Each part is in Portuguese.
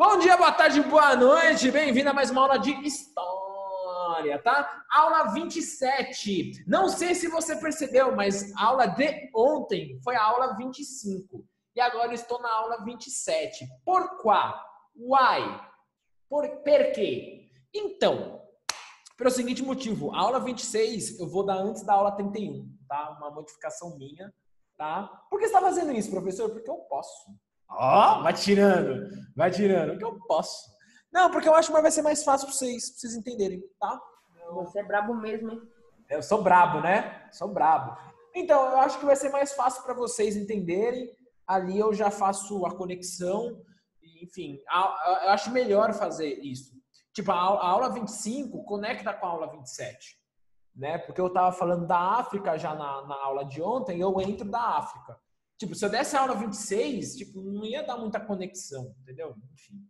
Bom dia, boa tarde, boa noite. Bem-vindo a mais uma aula de História, tá? Aula 27. Não sei se você percebeu, mas a aula de ontem foi a aula 25. E agora eu estou na aula 27. Por quá? Why? Per quê? Então, pelo seguinte motivo, a aula 26 eu vou dar antes da aula 31, tá? Uma modificação minha, tá? Por que você está fazendo isso, professor? Porque eu posso. Ó, vai tirando, que eu posso. Não, porque eu acho que vai ser mais fácil pra vocês entenderem, tá? Você é brabo mesmo, hein? Eu sou brabo, né? Sou brabo. Então, eu acho que vai ser mais fácil para vocês entenderem. Ali eu já faço a conexão. Enfim, eu acho melhor fazer isso. Tipo, a aula 25 conecta com a aula 27. Né? Porque eu estava falando da África já na aula de ontem, eu entro da África. Tipo, se eu desse a aula 26, tipo, não ia dar muita conexão, entendeu? Enfim.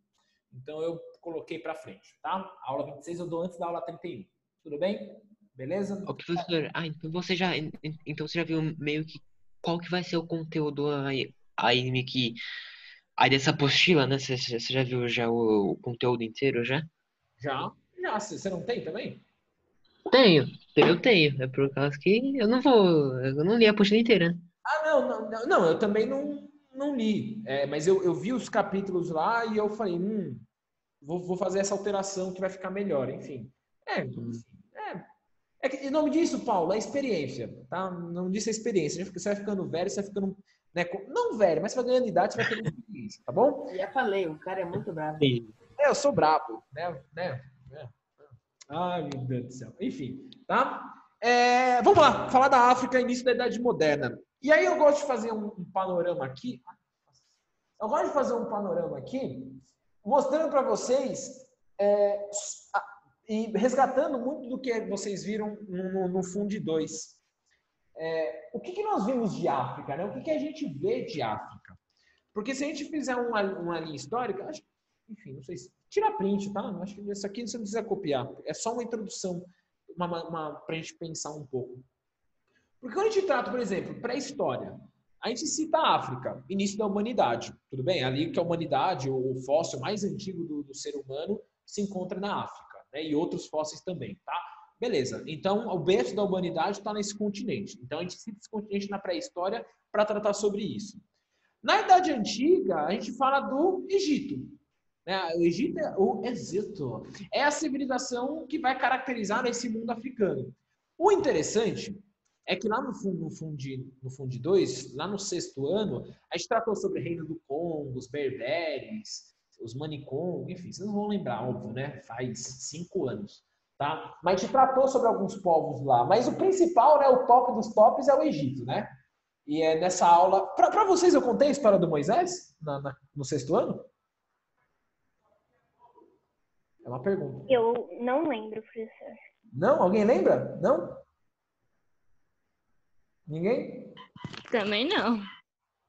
Então eu coloquei para frente, tá? A aula 26 eu dou antes da aula 31. Tudo bem? Beleza? Ô, professor, então você já viu meio que qual que vai ser o conteúdo aí meio que aí dessa apostila, né? Você já viu já o conteúdo inteiro já? Já. Você não tem também? Eu tenho. É por causa que eu não li a apostila inteira, né? Ah, não, eu também não li. Mas eu vi os capítulos lá e eu falei, vou fazer essa alteração que vai ficar melhor, enfim. É que, em nome disso, Paulo, é experiência, tá? Não disse a experiência. Você vai ficando velho, você vai ficando, né, não velho, mas você vai ganhando idade, você vai tendo experiência, tá bom? Já falei, o cara é muito bravo. Sim. Eu sou brabo, né? Ai, meu Deus do céu. Enfim, tá? Vamos lá, falar da África, início da Idade Moderna. E aí eu gosto de fazer um panorama aqui. Eu gosto de fazer um panorama aqui, mostrando para vocês e resgatando muito do que vocês viram no Fundo 2. O que nós vimos de África, né? O que a gente vê de África? Porque se a gente fizer uma linha histórica, acho, enfim, não sei se... Tira print, tá? Acho que isso aqui você não precisa copiar. É só uma introdução para a gente pensar um pouco. Porque quando a gente trata, por exemplo, pré-história, a gente cita a África, início da humanidade. Tudo bem? Ali que a humanidade, o fóssil mais antigo do ser humano, se encontra na África. Né? E outros fósseis também, tá? Beleza. Então, o berço da humanidade está nesse continente. Então, a gente cita esse continente na pré-história para tratar sobre isso. Na Idade Antiga, a gente fala do Egito. O Egito é a civilização que vai caracterizar esse mundo africano. O interessante é que lá no Fundo 2, lá no 6º ano, a gente tratou sobre o Reino do Congo, os berberes, os Manicom, enfim, vocês não vão lembrar, óbvio, né? Faz 5 anos. Tá? Mas a gente tratou sobre alguns povos lá. Mas o principal, né, o top dos tops é o Egito, né? E é nessa aula... Para vocês, eu contei a história do Moisés no 6º ano? É uma pergunta. Eu não lembro, professor. Não? Alguém lembra? Não? Ninguém? Também não.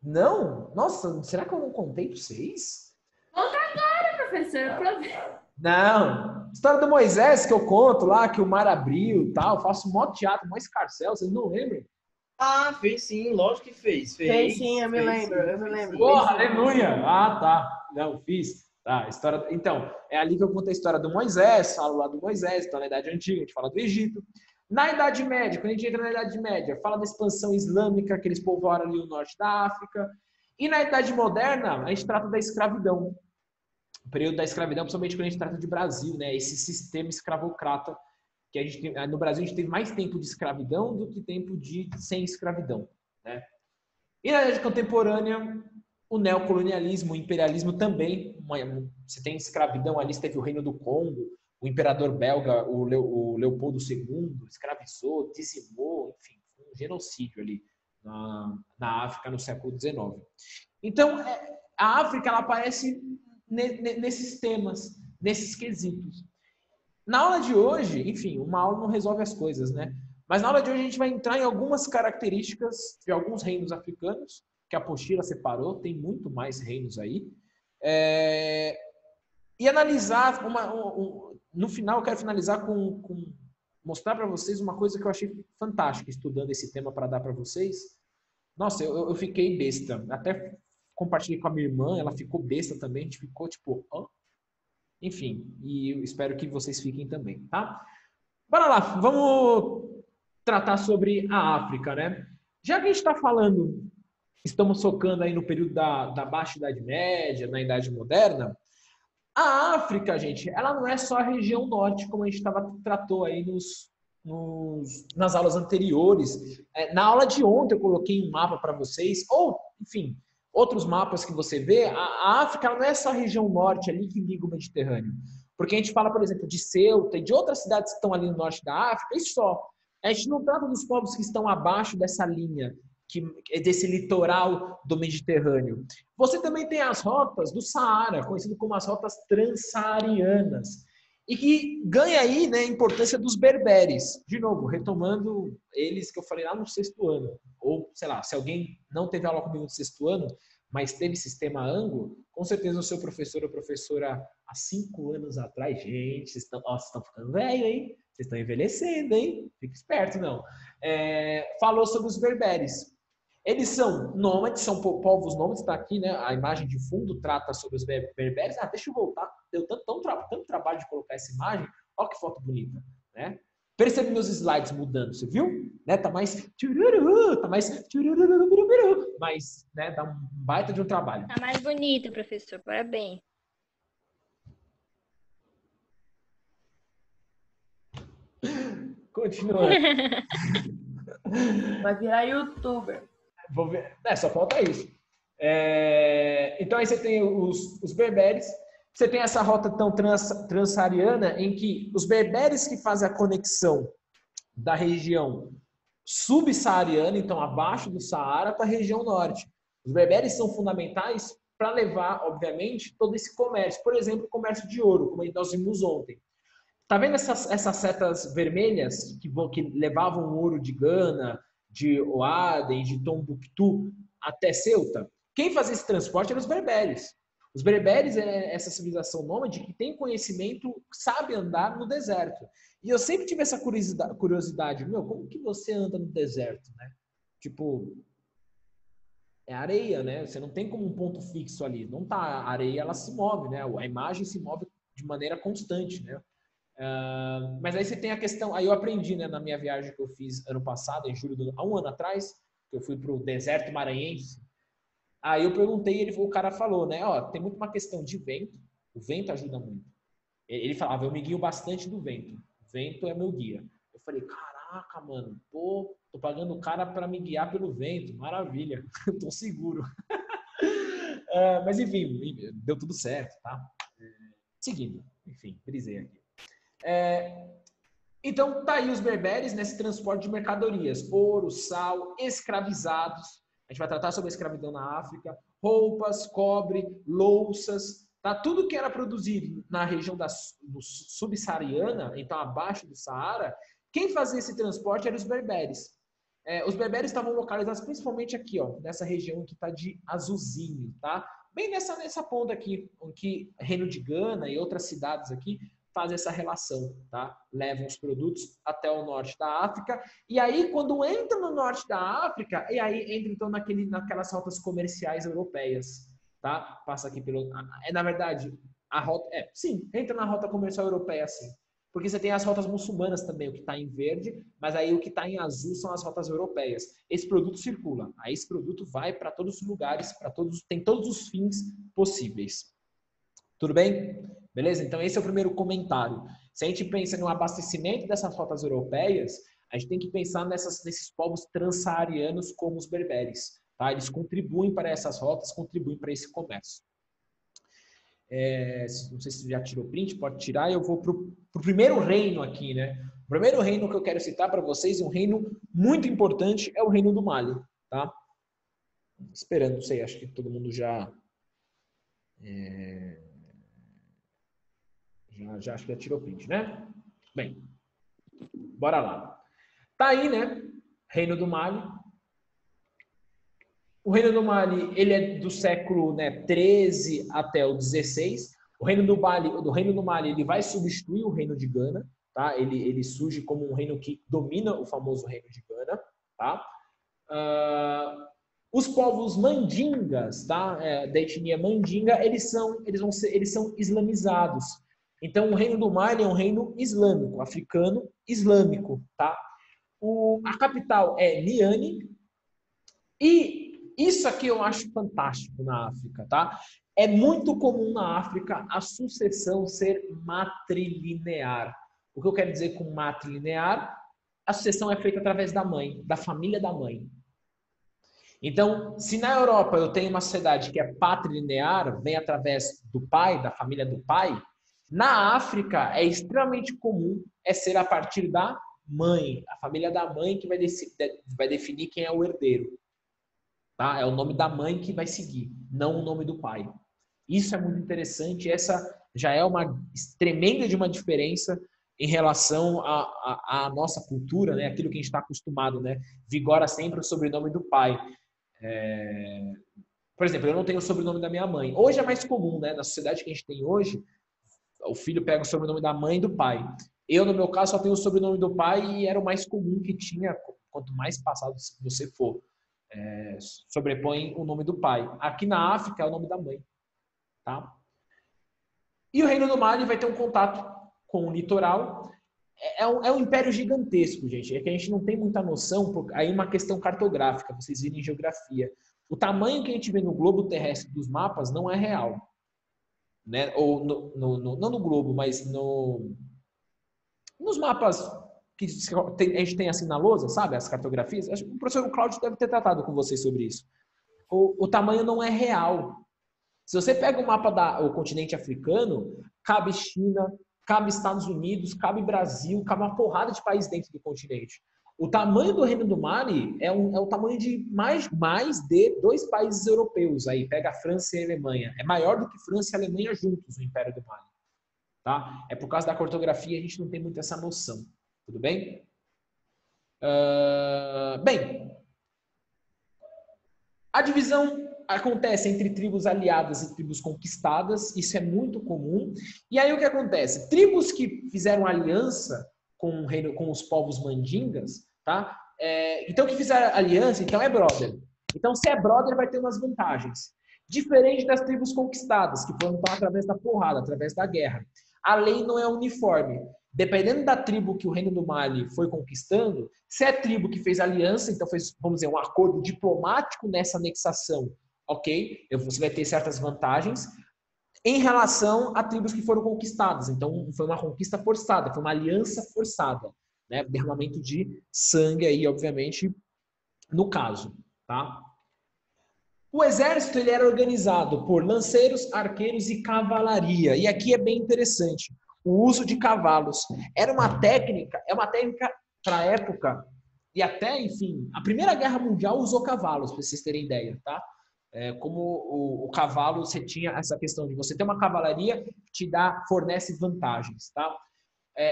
Não? Nossa, será que eu não contei para vocês? Conta agora, professor, pra ver. Não. História do Moisés que eu conto lá, que o mar abriu e tal. Faço um maior teatro, maior escarcel. Vocês não lembram? Ah, fez sim, lógico que fez. Fez sim, eu me lembro. Porra, aleluia! Ah, tá. Não, fiz. Tá, história... Então, é ali que eu conto a história do Moisés, falo lá do Moisés, então na Idade Antiga, a gente fala do Egito. Na Idade Média, quando a gente entra na Idade Média, fala da expansão islâmica, que eles povoaram ali o norte da África. E na Idade Moderna, a gente trata da escravidão. O período da escravidão, principalmente quando a gente trata de Brasil, né? Esse sistema escravocrata, que a gente tem, no Brasil a gente teve mais tempo de escravidão do que tempo sem escravidão, né? E na Idade Contemporânea, o neocolonialismo, o imperialismo também. Você tem escravidão ali, você teve o Reino do Congo, o imperador belga, o Leopoldo II, escravizou, dizimou, enfim, foi um genocídio ali na África no século XIX. Então, a África ela aparece nesses temas, nesses quesitos. Na aula de hoje, enfim, uma aula não resolve as coisas, né? Mas na aula de hoje a gente vai entrar em algumas características de alguns reinos africanos, que a apostila separou, tem muito mais reinos aí. E analisar, no final eu quero finalizar com mostrar para vocês uma coisa que eu achei fantástica estudando esse tema para dar para vocês. Nossa, eu fiquei besta. Até compartilhei com a minha irmã, ela ficou besta também, a gente ficou tipo, hã? Enfim, e eu espero que vocês fiquem também, tá? Bora lá, vamos tratar sobre a África, né? Já que a gente está falando, estamos focando aí no período da Baixa Idade Média, na Idade Moderna, a África, gente, ela não é só a região norte, como a gente tratou aí nas aulas anteriores. Na aula de ontem eu coloquei um mapa para vocês, ou, enfim, outros mapas que você vê. A África ela não é só a região norte ali que liga o Mediterrâneo. Porque a gente fala, por exemplo, de Ceuta e de outras cidades que estão ali no norte da África, e só. A gente não trata dos povos que estão abaixo dessa linha, desse litoral do Mediterrâneo. Você também tem as rotas do Saara, conhecido como as rotas transsaarianas, e que ganha aí, né, a importância dos berberes. De novo, retomando eles que eu falei lá no 6º ano, ou sei lá, se alguém não teve aula comigo no 6º ano, mas teve sistema Ango, com certeza o seu professor ou professora há 5 anos atrás, gente, vocês estão ficando velho, hein? Vocês estão envelhecendo, hein? Fique esperto, não. Falou sobre os berberes. Eles são nômades, são povos nômades, está aqui, né? A imagem de fundo trata sobre os berberes. Deixa eu voltar. Deu tanto trabalho de colocar essa imagem. Olha que foto bonita, né? Percebe meus slides mudando, você viu? Né? Tá mais mas, né, dá um baita de um trabalho. Tá mais bonito, professor. Parabéns. Continuando. Vai virar youtuber. Vou ver. Só falta isso. Então aí você tem os berberes. Você tem essa rota tão transsaariana em que os berberes que fazem a conexão da região subsaariana, então abaixo do Saara, para a região norte. Os berberes são fundamentais para levar, obviamente, todo esse comércio. Por exemplo, o comércio de ouro, como nós vimos ontem. Tá vendo essas setas vermelhas que levavam ouro de Gana, de Oaden, de Tombuctu até Ceuta? Quem fazia esse transporte eram os berberes. Os berberes é essa civilização nômade que tem conhecimento, sabe andar no deserto. E eu sempre tive essa curiosidade, como que você anda no deserto, né? Tipo, é areia, né? Você não tem como um ponto fixo ali. Não tá, a areia ela se move, né? A imagem se move de maneira constante, né? Mas aí você tem a questão, aí eu aprendi, né, na minha viagem que eu fiz ano passado, em julho, há um ano atrás, que eu fui para o deserto maranhense. Aí eu perguntei, o cara falou, né, tem muito uma questão de vento, o vento ajuda muito. Ele falava, eu me guio bastante do vento, o vento é meu guia. Eu falei, caraca, mano, tô pagando o cara para me guiar pelo vento, maravilha, tô seguro. Mas enfim, deu tudo certo, tá? Seguindo, enfim, brisei aqui. Então, tá aí os berberes nesse transporte de mercadorias, ouro, sal, escravizados. A gente vai tratar sobre a escravidão na África, roupas, cobre, louças, tá? Tudo que era produzido na região subsaariana, então abaixo do Saara, quem fazia esse transporte eram os berberes. Os berberes estavam localizados principalmente aqui, nessa região que está de azulzinho, tá? Bem nessa ponta aqui, onde Reino de Gana e outras cidades aqui fazem essa relação, tá? Levam os produtos até o norte da África. E aí, quando entra no norte da África, e aí entra então naquelas rotas comerciais europeias, tá? Passa aqui pelo... na verdade, a rota... sim, entra na rota comercial europeia, sim. Porque você tem as rotas muçulmanas também, o que está em verde, mas aí o que está em azul são as rotas europeias. Esse produto circula. Aí esse produto vai para todos os lugares, tem todos os fins possíveis. Tudo bem? Beleza? Então esse é o primeiro comentário. Se a gente pensa no abastecimento dessas rotas europeias, a gente tem que pensar nesses povos transsaarianos como os berberes. Tá? Eles contribuem para essas rotas, contribuem para esse comércio. Não sei se já tirou print, pode tirar. Eu vou para o primeiro reino aqui, né? O primeiro reino que eu quero citar para vocês, um reino muito importante, é o reino do Mali, tá? Esperando, não sei, acho que todo mundo já acho que já tirou print, né? Bem, bora lá. Tá aí, né? Reino do Mali. O Reino do Mali, ele é do século 13 até o 16. O Reino do Mali, ele vai substituir o Reino de Gana, tá? Ele surge como um reino que domina o famoso Reino de Gana, tá? Os povos mandingas, tá? Da etnia mandinga, eles são islamizados. Então, o Reino do Mali é um reino islâmico, africano islâmico, tá? A capital é Niani. E isso aqui eu acho fantástico na África, tá? É muito comum na África a sucessão ser matrilinear. O que eu quero dizer com matrilinear? A sucessão é feita através da mãe, da família da mãe. Então, se na Europa eu tenho uma sociedade que é patrilinear, vem através do pai, da família do pai, na África é extremamente comum ser a partir da mãe, a família da mãe que vai definir quem é o herdeiro. Tá? É o nome da mãe que vai seguir, não o nome do pai. Isso é muito interessante, essa já é uma tremenda de uma diferença em relação à nossa cultura, né? Aquilo que a gente está acostumado, né? Vigora sempre o sobrenome do pai. Por exemplo, eu não tenho o sobrenome da minha mãe. Hoje é mais comum, né? Na sociedade que a gente tem hoje, o filho pega o sobrenome da mãe e do pai. Eu, no meu caso, só tenho o sobrenome do pai e era o mais comum que tinha, quanto mais passado você for. Sobrepõe o nome do pai. Aqui na África é o nome da mãe. Tá? E o Reino do Mali vai ter um contato com o litoral. É um império gigantesco, gente. É que a gente não tem muita noção, aí uma questão cartográfica, vocês virem geografia. O tamanho que a gente vê no globo terrestre dos mapas não é real. Né? Ou não no globo, mas nos mapas que a gente tem assim na lousa, sabe? As cartografias. O professor Cláudio deve ter tratado com vocês sobre isso. O tamanho não é real. Se você pega o mapa do continente africano, cabe China, cabe Estados Unidos, cabe Brasil, cabe uma porrada de países dentro do continente. O tamanho do Reino do Mali é o tamanho de mais de 2 países europeus. Aí pega a França e a Alemanha. É maior do que França e Alemanha juntos, o Império do Mali. Tá? É por causa da cartografia, a gente não tem muito essa noção. Tudo bem? Bem, a divisão acontece entre tribos aliadas e tribos conquistadas, isso é muito comum. E aí o que acontece? Tribos que fizeram aliança com os povos mandingas, tá? Então que fizeram aliança, então é brother. Então se é brother vai ter umas vantagens. Diferente das tribos conquistadas, que foram então, através da porrada, através da guerra. A lei não é uniforme. Dependendo da tribo que o Reino do Mali foi conquistando, se é tribo que fez aliança, então fez, vamos dizer, um acordo diplomático nessa anexação, ok? Você vai ter certas vantagens em relação a tribos que foram conquistadas. Então, foi uma conquista forçada, foi uma aliança forçada, né? Derramamento de sangue aí, obviamente, no caso, tá? O exército ele era organizado por lanceiros, arqueiros e cavalaria. E aqui é bem interessante. O uso de cavalos é uma técnica para a época, e até, enfim, a Primeira Guerra Mundial usou cavalos, para vocês terem ideia, tá? Como o cavalo, você tinha essa questão de você ter uma cavalaria que fornece vantagens, tá?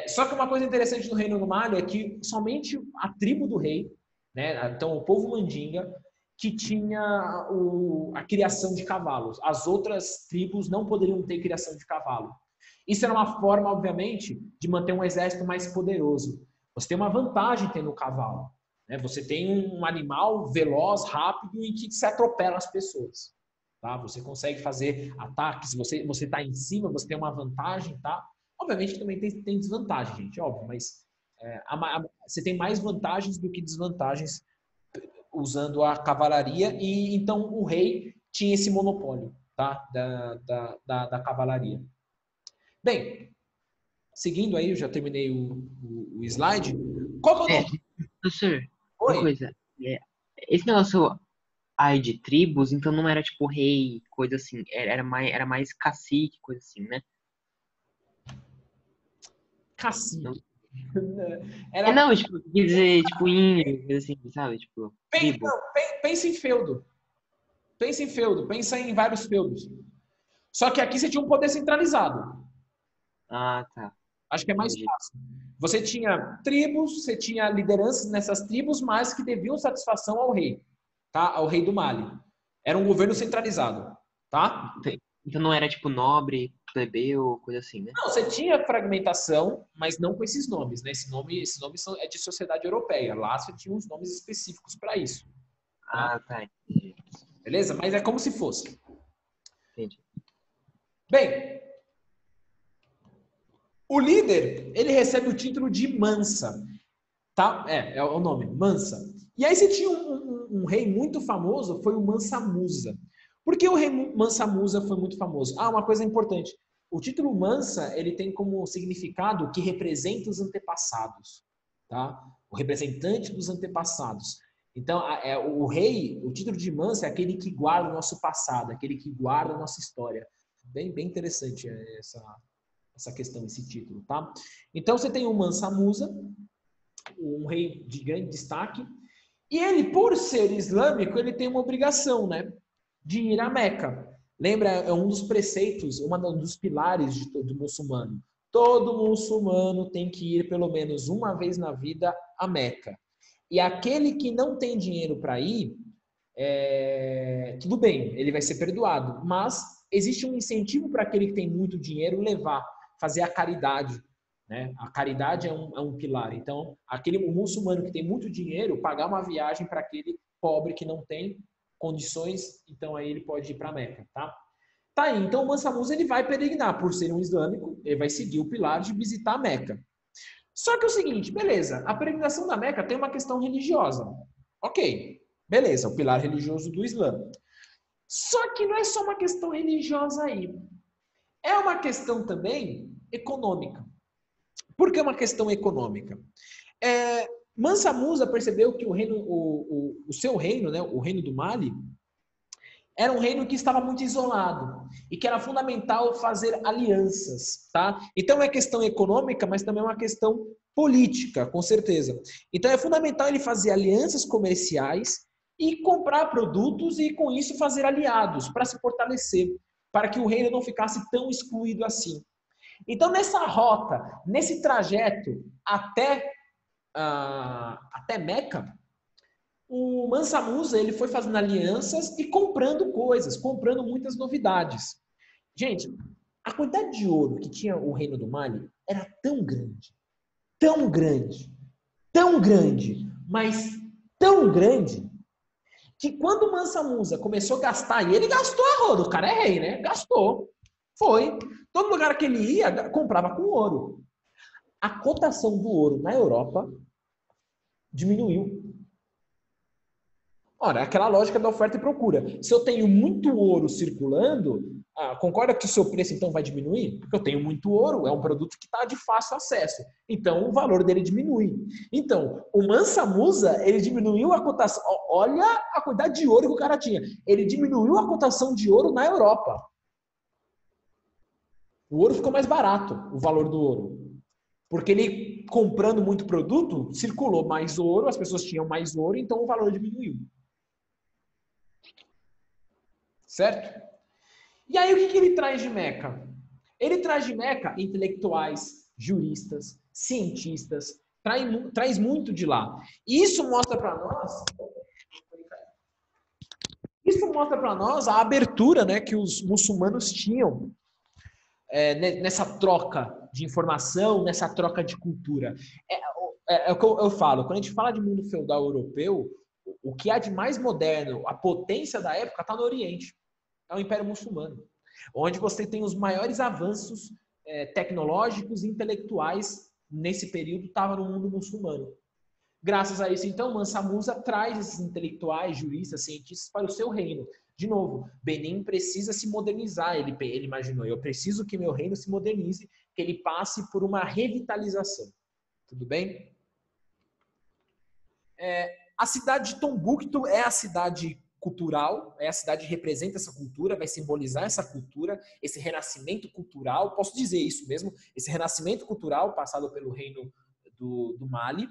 Só que uma coisa interessante no Reino do Mali é que somente a tribo do rei, né, então o povo mandinga, que tinha a criação de cavalos. As outras tribos não poderiam ter criação de cavalo. Isso era uma forma, obviamente, de manter um exército mais poderoso. Você tem uma vantagem tendo o cavalo. Né? Você tem um animal veloz, rápido e que se atropela as pessoas. Tá? Você consegue fazer ataques, você está em cima, você tem uma vantagem. Tá? Obviamente que também tem desvantagem, gente, óbvio, mas você tem mais vantagens do que desvantagens usando a cavalaria, e então o rei tinha esse monopólio, tá? da cavalaria. Bem, seguindo aí, eu já terminei o slide. Qual que é o nome? Professor, Oi? uma coisa. Esse negócio aí de tribos, então não era tipo rei, coisa assim. Era mais cacique, coisa assim, né? Cacique. Não, tipo, quer dizer, tipo, índio, coisa assim, sabe? Tipo, tribo. Pensa em feudo. Pensa em vários feudos. Só que aqui você tinha um poder centralizado. Ah, tá. Acho que é mais fácil. Você tinha tribos, você tinha lideranças nessas tribos, mas que deviam satisfação ao rei, tá? Ao rei do Mali. Era um governo centralizado, tá? Então não era tipo nobre, plebeu, coisa assim, né? Não, você tinha fragmentação, mas não com esses nomes, né? Esses nomes é de sociedade europeia. Lá você tinha uns nomes específicos para isso. Ah, tá. Entendi. Beleza? Mas é como se fosse. Entendi. Bem, o líder, ele recebe o título de Mansa, tá? É o nome, Mansa. E aí você tinha um rei muito famoso, foi o Mansa Musa. Por que o rei Mansa Musa foi muito famoso? Ah, uma coisa importante. O título Mansa, ele tem como significado que representa os antepassados, tá? O representante dos antepassados. Então, o rei, o título de Mansa é aquele que guarda o nosso passado, aquele que guarda a nossa história. Bem interessante essa questão, esse título, tá? Então, você tem o Mansa Musa, um rei de grande destaque, e ele, por ser islâmico, ele tem uma obrigação, né? De ir a Meca. Lembra, é um dos preceitos, um dos pilares do muçulmano. Todo muçulmano tem que ir pelo menos uma vez na vida a Meca. E aquele que não tem dinheiro para ir, tudo bem, ele vai ser perdoado. Mas existe um incentivo para aquele que tem muito dinheiro levar, fazer a caridade. Né? A caridade é um pilar. Então, o muçulmano que tem muito dinheiro, pagar uma viagem para aquele pobre que não tem condições, então aí ele pode ir para Meca, tá? Tá aí, então o Mansa Musa ele vai peregrinar, por ser um islâmico, ele vai seguir o pilar de visitar a Meca. Só que é o seguinte, beleza, a peregrinação da Meca tem uma questão religiosa. Ok, beleza, o pilar religioso do Islã. Só que não é só uma questão religiosa aí. É uma questão também econômica. Por que uma questão econômica? Mansa Musa percebeu que o seu reino, né, o reino do Mali, era um reino que estava muito isolado e que era fundamental fazer alianças, tá? Então é questão econômica, mas também é uma questão política, com certeza. Então é fundamental ele fazer alianças comerciais e comprar produtos e com isso fazer aliados para se fortalecer, para que o reino não ficasse tão excluído assim. Então nessa rota, nesse trajeto até Meca, o Mansa Musa ele foi fazendo alianças e comprando coisas, comprando muitas novidades. Gente, a quantidade de ouro que tinha o reino do Mali era tão grande, tão grande, tão grande, mas tão grande, que quando o Mansa Musa começou a gastar, e ele gastou a roda, o cara é rei, né? Gastou. Foi. Todo lugar que ele ia, comprava com ouro. A cotação do ouro na Europa diminuiu. Ora, aquela lógica da oferta e procura. Se eu tenho muito ouro circulando, concorda que o seu preço então vai diminuir? Porque eu tenho muito ouro, é um produto que está de fácil acesso. Então, o valor dele diminui. Então, o Mansa Musa, ele diminuiu a cotação. Olha a quantidade de ouro que o cara tinha. Ele diminuiu a cotação de ouro na Europa. O ouro ficou mais barato, o valor do ouro. Porque ele, comprando muito produto, circulou mais ouro, as pessoas tinham mais ouro, então o valor diminuiu. Certo? E aí o que ele traz de Meca? Ele traz de Meca intelectuais, juristas, cientistas, traz muito de lá. E isso mostra para nós a abertura, né, que os muçulmanos tinham nessa troca de informação, nessa troca de cultura. É o que eu falo, quando a gente fala de mundo feudal europeu, o que há de mais moderno, a potência da época está no Oriente. É o Império Muçulmano, onde você tem os maiores avanços tecnológicos e intelectuais nesse período, estava no mundo muçulmano. Graças a isso, então, Mansa Musa traz esses intelectuais, juristas, cientistas para o seu reino. De novo, Benin precisa se modernizar, ele imaginou, eu preciso que meu reino se modernize, que ele passe por uma revitalização. Tudo bem? A cidade de Tombuctu é a cidade cultural, é a cidade que representa essa cultura, vai simbolizar essa cultura, esse renascimento cultural, posso dizer isso mesmo, esse renascimento cultural passado pelo reino do Mali.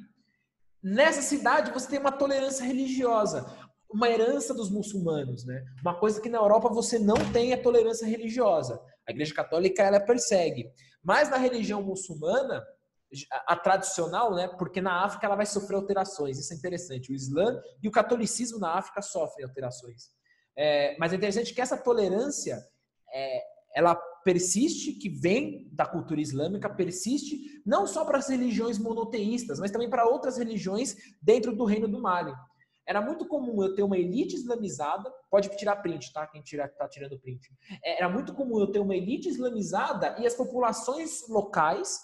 Nessa cidade você tem uma tolerância religiosa, uma herança dos muçulmanos, né? Uma coisa que na Europa você não tem é tolerância religiosa. A Igreja Católica ela persegue, mas na religião muçulmana a tradicional, né? Porque na África ela vai sofrer alterações. Isso é interessante. O Islã e o catolicismo na África sofrem alterações. Mas é interessante que essa tolerância ela persiste, que vem da cultura islâmica, persiste não só para as religiões monoteístas, mas também para outras religiões dentro do reino do Mali. Era muito comum eu ter uma elite islamizada, pode tirar print, tá? Quem tá tirando print. Era muito comum eu ter uma elite islamizada e as populações locais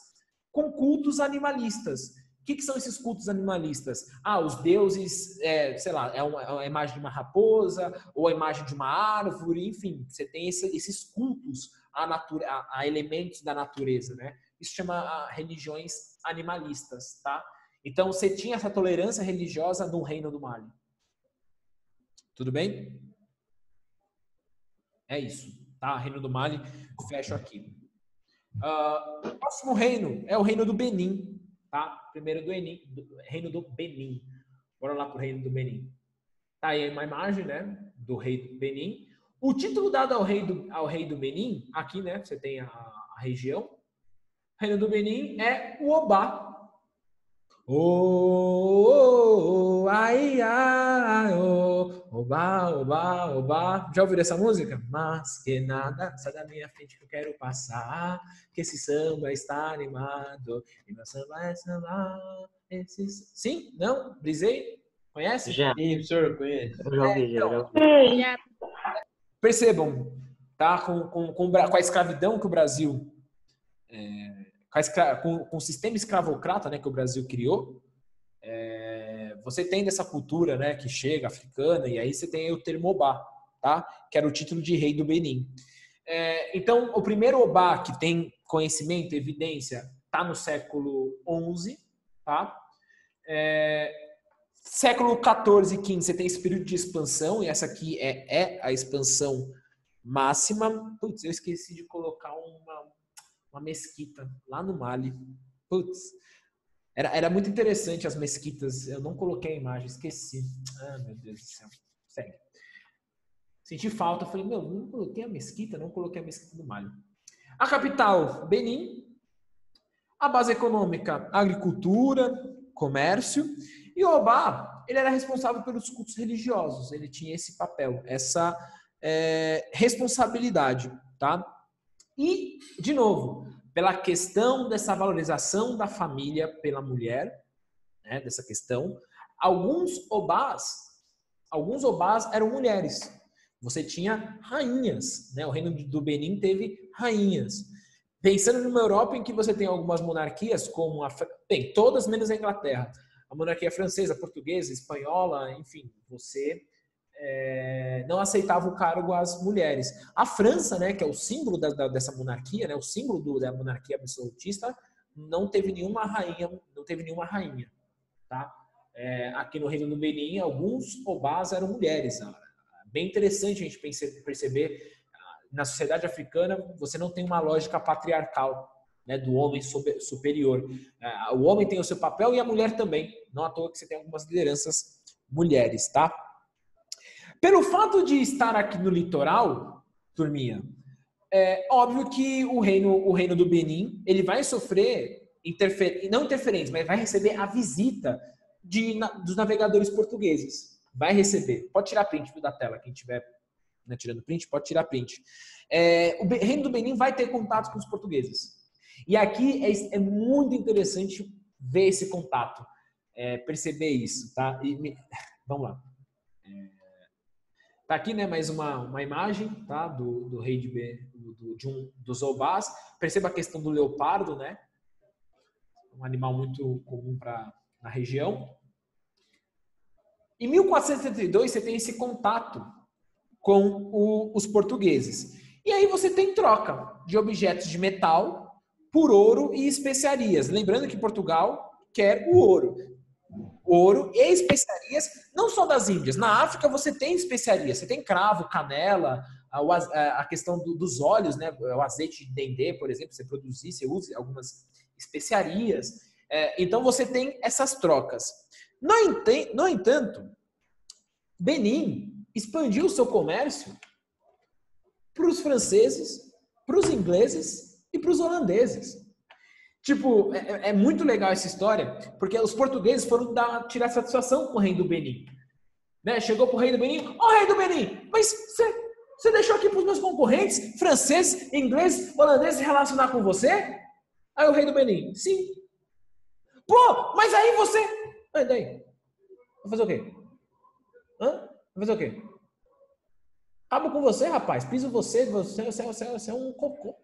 com cultos animalistas. O que são esses cultos animalistas? Os deuses, sei lá, é uma imagem de uma raposa, ou a imagem de uma árvore, enfim, você tem esses cultos a elementos da natureza, né? Isso chama religiões animalistas, tá? Então, você tinha essa tolerância religiosa no Reino do Mali. Tudo bem? É isso, tá? Reino do Mali, fecho aqui. O próximo reino é o Reino do Benin, tá? Primeiro Reino do Benin. Bora lá pro Reino do Benin. Tá aí uma imagem, né? Do rei do Benin. O título dado ao rei do Benin, aqui, né? Você tem a região. O Reino do Benin é o Obá. Ai, ai, Obá, Obá, Obá. Já ouviram essa música? Mas que nada, sai da minha frente que eu quero passar, que esse samba está animado, e meu samba é samba. Sim? Não? Brisei? Conhece? Já. Sim, professor, conheço. Eu já ouvi, já ouvi. Já. Percebam, tá? Com a escravidão que o Brasil... com o sistema escravocrata, né, que o Brasil criou, você tem dessa cultura, né, que chega, africana, e aí você tem o termo Obá, tá? Que era o título de rei do Benin. Então, o primeiro Obá que tem conhecimento, evidência, tá no século XI, tá? Século XIV e XV você tem esse período de expansão, e essa aqui é a expansão máxima. Putz, eu esqueci de colocar uma mesquita lá no Mali. Putz, era muito interessante as mesquitas. Eu não coloquei a imagem, esqueci. Meu Deus do céu. Sério. Senti falta. Falei, não coloquei a mesquita, não coloquei a mesquita do Mali. A capital, Benin. A base econômica, agricultura, comércio. E o Obá, ele era responsável pelos cultos religiosos. Ele tinha esse papel, essa responsabilidade, tá? E, de novo, pela questão dessa valorização da família pela mulher, né, dessa questão, alguns obás eram mulheres. Você tinha rainhas, né? O Reino do Benin teve rainhas. Pensando numa Europa em que você tem algumas monarquias, como todas menos a Inglaterra, a monarquia francesa, portuguesa, espanhola, enfim, você não aceitava o cargo às mulheres. A França, né, que é o símbolo dessa monarquia, né, o símbolo da monarquia absolutista, não teve nenhuma rainha, tá? Aqui no Reino do Benin, alguns obás eram mulheres. Bem interessante a gente perceber, na sociedade africana, você não tem uma lógica patriarcal, né, do homem superior. O homem tem o seu papel e a mulher também. Não à toa que você tem algumas lideranças mulheres, tá? Pelo fato de estar aqui no litoral, turminha, é óbvio que o reino do Benin, ele vai sofrer não interferência, mas vai receber a visita dos navegadores portugueses. Vai receber. Pode tirar print da tela, quem estiver, né, tirando print, pode tirar print. O reino do Benin vai ter contato com os portugueses. E aqui é muito interessante ver esse contato, perceber isso, tá? Vamos lá. Tá aqui, né, mais uma imagem, tá, do rei de um dos obás. Perceba a questão do leopardo, né? Um animal muito comum na região. Em 1472 você tem esse contato com os portugueses. E aí você tem troca de objetos de metal por ouro e especiarias. Lembrando que Portugal quer o ouro. Ouro e especiarias, não só das Índias. Na África você tem especiarias, você tem cravo, canela, a questão dos óleos, né? O azeite de dendê, por exemplo, você produzir, você usa algumas especiarias. Então você tem essas trocas. No entanto, Benin expandiu o seu comércio para os franceses, para os ingleses e para os holandeses. Tipo, é muito legal essa história, porque os portugueses foram tirar satisfação com o rei do Benin. Né? Chegou pro rei do Benin, rei do Benin, mas você deixou aqui pros meus concorrentes, franceses, ingleses, holandeses, se relacionar com você? Aí o rei do Benin, sim. Pô, mas aí você... daí? Vai fazer o quê? Hã? Vai fazer o quê? Acabo com você, rapaz. Piso você é um cocô.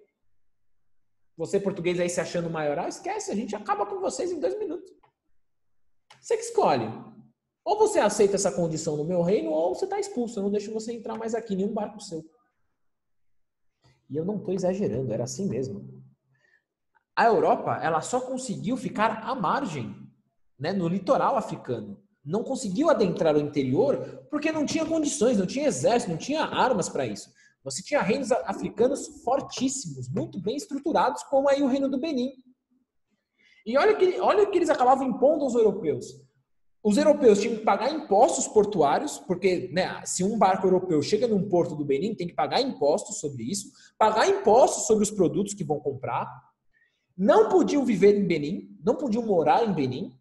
Você, português, aí se achando maioral, esquece. A gente acaba com vocês em 2 minutos. Você que escolhe. Ou você aceita essa condição no meu reino, ou você está expulso. Eu não deixo você entrar mais aqui, nenhum barco seu. E eu não estou exagerando, era assim mesmo. A Europa, ela só conseguiu ficar à margem, né, no litoral africano. Não conseguiu adentrar o interior porque não tinha condições, não tinha exército, não tinha armas para isso. Você tinha reinos africanos fortíssimos, muito bem estruturados, como aí o reino do Benin. E olha que eles acabavam impondo aos europeus. Os europeus tinham que pagar impostos portuários, porque, né, se um barco europeu chega num porto do Benin, tem que pagar impostos sobre isso, pagar impostos sobre os produtos que vão comprar, não podiam viver em Benin, não podiam morar em Benin,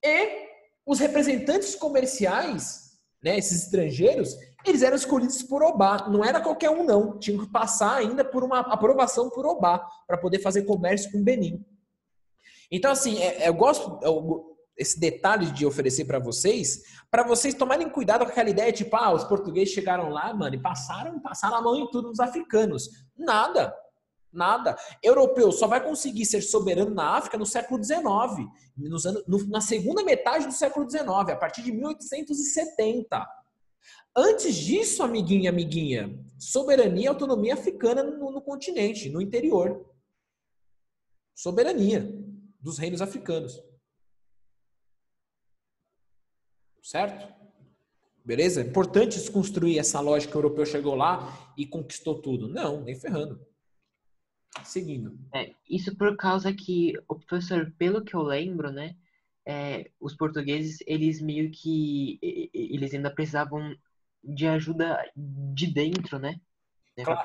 e os representantes comerciais, né, esses estrangeiros, eles eram escolhidos por Obá, não era qualquer um não, tinham que passar ainda por uma aprovação por Obá, para poder fazer comércio com Benin. Então, assim, eu gosto esse detalhe de oferecer para vocês tomarem cuidado com aquela ideia, tipo, os portugueses chegaram lá, mano, e passaram a mão em tudo nos africanos. Nada. Europeu só vai conseguir ser soberano na África no século XIX, na segunda metade do século XIX, a partir de 1870. Antes disso, amiguinho e amiguinha, soberania e autonomia africana no continente, no interior. Soberania dos reinos africanos. Certo? Beleza? É importante desconstruir essa lógica. O europeu chegou lá e conquistou tudo. Não, nem ferrando. Seguindo. Isso por causa que, o professor, pelo que eu lembro, né, os portugueses, eles meio que, eles ainda precisavam de ajuda de dentro, né? Claro,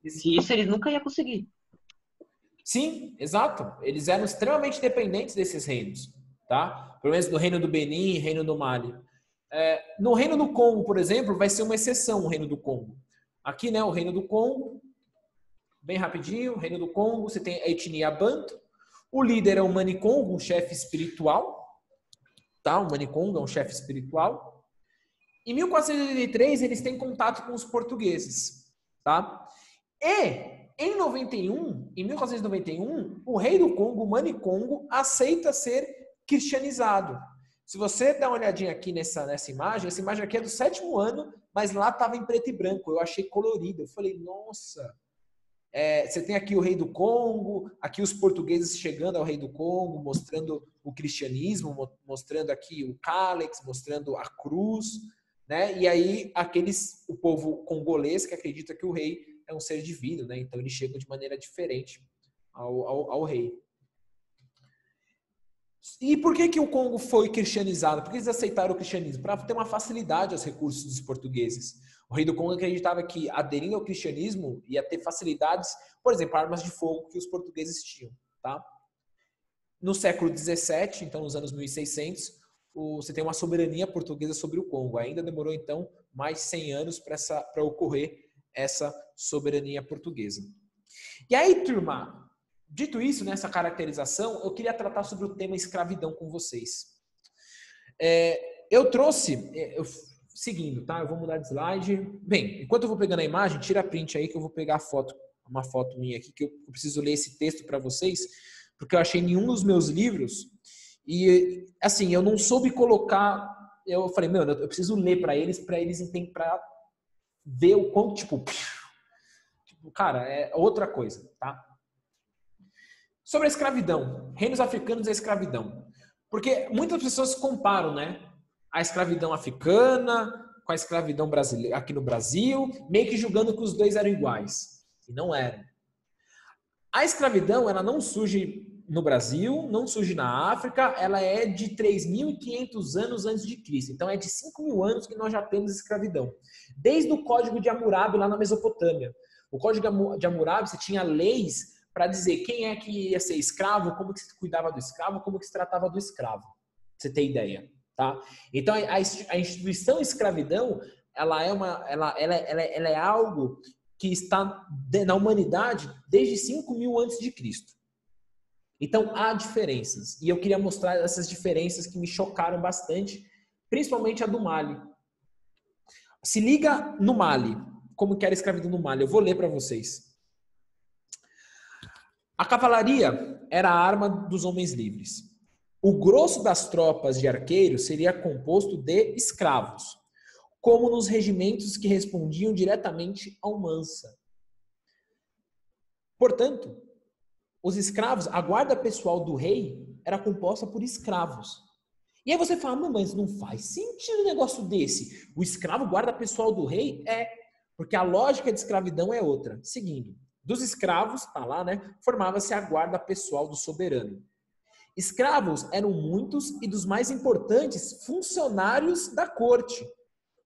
Isso eles nunca iam conseguir. Sim, exato. Eles eram extremamente dependentes desses reinos, tá? Pelo menos do reino do Benin e reino do Mali. No reino do Congo, por exemplo, vai ser uma exceção o reino do Congo. Aqui, né, o reino do Congo, bem rapidinho, o reino do Congo, você tem a etnia Banto. O líder é o Manicongo, um chefe espiritual, tá? O Manicongo é um chefe espiritual. Em 1483, eles têm contato com os portugueses, tá? E em 1491, o rei do Congo, Manicongo, aceita ser cristianizado. Se você der uma olhadinha aqui nessa imagem, essa imagem aqui é do 7º ano, mas lá estava em preto e branco. Eu achei colorido. Eu falei, nossa. Você tem aqui o rei do Congo, aqui os portugueses chegando ao rei do Congo, mostrando o cristianismo, mostrando aqui o cálex, mostrando a cruz, né? E aí o povo congolês que acredita que o rei é um ser divino, né? Então eles chegam de maneira diferente ao rei. E por que o Congo foi cristianizado? Por que eles aceitaram o cristianismo? Para ter uma facilidade aos recursos dos portugueses. O rei do Congo acreditava que, aderindo ao cristianismo, ia ter facilidades, por exemplo, armas de fogo que os portugueses tinham. Tá? No século XVII, então nos anos 1600, você tem uma soberania portuguesa sobre o Congo. Ainda demorou, então, mais de 100 anos para ocorrer essa soberania portuguesa. E aí, turma, dito isso, nessa caracterização, eu queria tratar sobre o tema escravidão com vocês. Eu trouxe... Seguindo, tá? Eu vou mudar de slide. Bem, enquanto eu vou pegando a imagem, tira a print aí que eu vou pegar uma foto minha aqui, que eu preciso ler esse texto para vocês, porque eu achei nenhum dos meus livros e, assim, eu não soube colocar... Eu falei, eu preciso ler para eles entenderem, para ver o quanto, tipo, cara, é outra coisa, tá? Sobre a escravidão, reinos africanos e a escravidão. Porque muitas pessoas comparam, né? A escravidão africana com a escravidão brasileira aqui no Brasil, meio que julgando que os dois eram iguais. E não eram. A escravidão, ela não surge no Brasil, não surge na África, ela é de 3.500 anos antes de Cristo. Então é de 5.000 anos que nós já temos escravidão. Desde o Código de Hammurabi lá na Mesopotâmia. O Código de Hammurabi, você tinha leis para dizer quem é que ia ser escravo, como que se cuidava do escravo, como que se tratava do escravo. Pra você ter ideia. Tá? Então, a instituição escravidão, ela é algo que está na humanidade desde 5.000 antes de Cristo. Então, há diferenças. E eu queria mostrar essas diferenças que me chocaram bastante principalmente a do Mali. Se liga no Mali, como que era a escravidão no Mali. Eu vou ler para vocês. A cavalaria era a arma dos homens livres. O grosso das tropas de arqueiros seria composto de escravos, como nos regimentos que respondiam diretamente ao Mansa. Portanto, os escravos, a guarda pessoal do rei era composta por escravos. E aí você fala, não, mas não faz sentido um negócio desse. O escravo guarda pessoal do rei? É, porque a lógica de escravidão é outra. Seguindo, dos escravos, tá lá, né, formava-se a guarda pessoal do soberano. Escravos eram muitos e dos mais importantes funcionários da corte.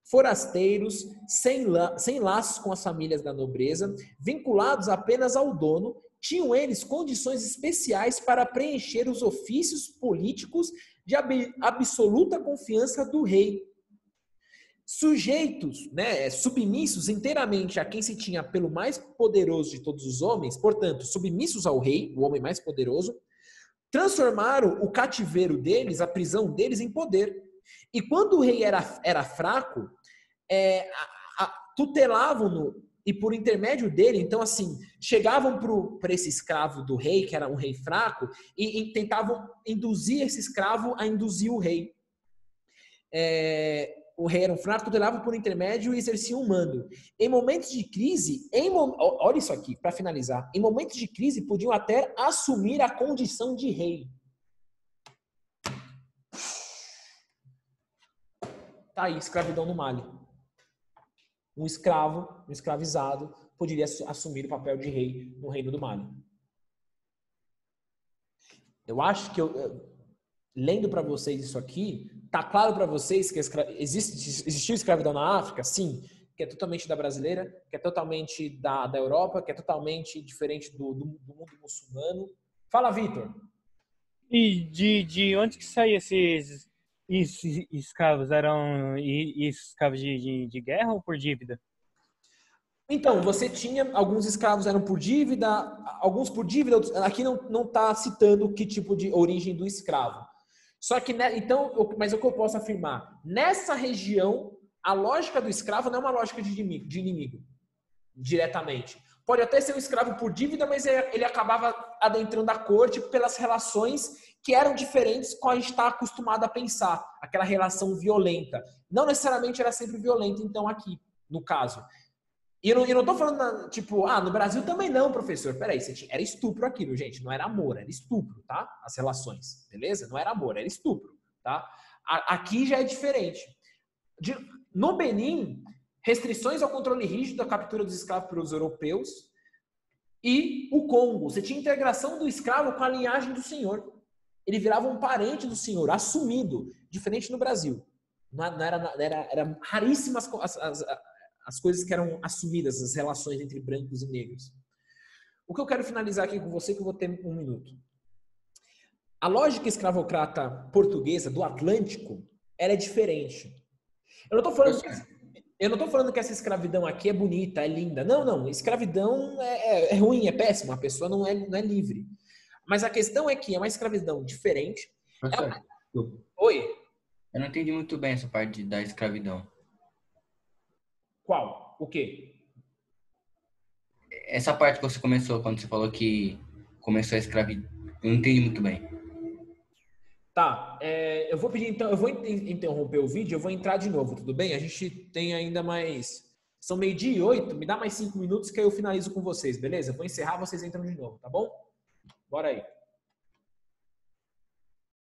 Forasteiros, sem laços com as famílias da nobreza, vinculados apenas ao dono, tinham eles condições especiais para preencher os ofícios políticos de absoluta confiança do rei. Sujeitos, né, submissos inteiramente a quem se tinha pelo mais poderoso de todos os homens, portanto, submissos ao rei, o homem mais poderoso, transformaram o cativeiro deles, a prisão deles, em poder. E quando o rei era fraco, tutelavam-no, e por intermédio dele, então assim, chegavam para esse escravo do rei, que era um rei fraco, e tentavam induzir esse escravo a induzir o rei. O rei era um fraco, tutelavam por intermédio e exerciam um mando. Em momentos de crise, olha isso aqui, para finalizar, em momentos de crise podiam até assumir a condição de rei. Tá aí, escravidão no Mali. Um escravo, um escravizado, poderia assumir o papel de rei no reino do Mali. Eu acho que, lendo para vocês isso aqui, tá claro para vocês que existiu escravidão na África? Sim, que é totalmente da brasileira, que é totalmente da Europa, que é totalmente diferente do mundo muçulmano. Fala, Vitor. E de onde que saíam esses escravos? Eram escravos de guerra ou por dívida? Então, você tinha, alguns escravos eram por dívida, alguns por dívida, aqui não está citando que tipo de origem do escravo. Só que, mas o que eu posso afirmar? Nessa região, a lógica do escravo não é uma lógica de inimigo, diretamente. Pode até ser um escravo por dívida, mas ele acabava adentrando a corte pelas relações que eram diferentes com a gente está acostumado a pensar. Aquela relação violenta. Não necessariamente era sempre violenta, então, aqui, no caso. E eu não tô falando, tipo, no Brasil também não, professor. Peraí, era estupro aquilo, gente. Não era amor, era estupro, tá? As relações, beleza? Não era amor, era estupro, tá? Aqui já é diferente. No Benin, restrições ao controle rígido da captura dos escravos pelos europeus. E o Congo, você tinha integração do escravo com a linhagem do senhor. Ele virava um parente do senhor, assumido. Diferente no Brasil. Era raríssimas as coisas que eram assumidas, as relações entre brancos e negros. O que eu quero finalizar aqui com você, que eu vou ter um minuto. A lógica escravocrata portuguesa do Atlântico, ela é diferente. Eu não estou falando que essa escravidão aqui é bonita, é linda. Não. Escravidão é ruim, é péssima. A pessoa não é livre. Mas a questão é que é uma escravidão diferente. Professor, Oi? eu não entendi muito bem essa parte da escravidão. Qual? O quê? Essa parte que você começou, quando você falou que começou a escravidão, eu não entendi muito bem. Tá, eu vou pedir então, eu vou interromper o vídeo, eu vou entrar de novo, tudo bem? A gente tem ainda mais, são 12:08, me dá mais 5 minutos que aí eu finalizo com vocês, beleza? Eu vou encerrar, vocês entram de novo, tá bom? Bora aí.